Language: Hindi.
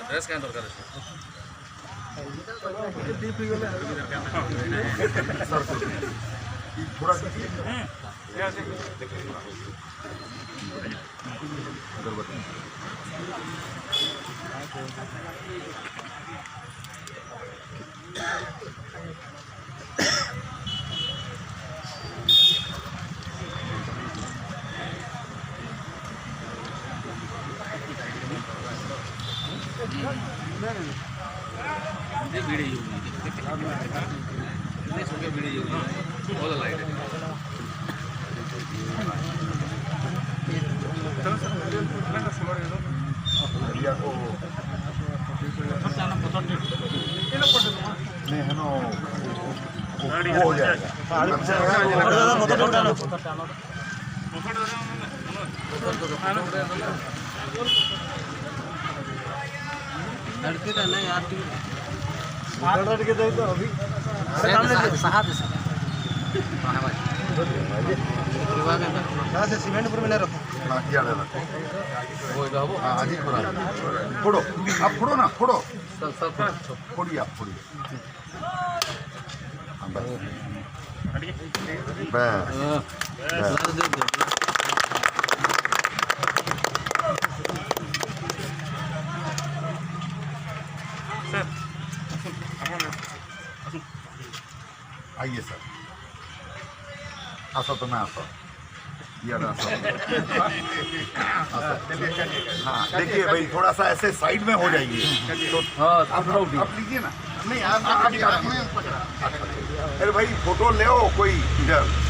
ड्रेस क्या दरकार है थोड़ा बीड़ी बीड़ी बहुत लाइट है नहीं है ना वो हो जाएगा लड़के का नहीं यार लड़के दे तो अभी कहाँ से सीमेंटपुर में नहीं रखो हाँ किया रखो हाँ अजी फोड़ो आप फोड़ो ना फोड़ो फोड़िए आप फोड़िए आइए सर आसा तो मैं आता हाँ देखिए भाई थोड़ा सा ऐसे साइड में हो जाइए तो आप लीजिए ना नहीं अरे भाई फोटो ले कोई इधर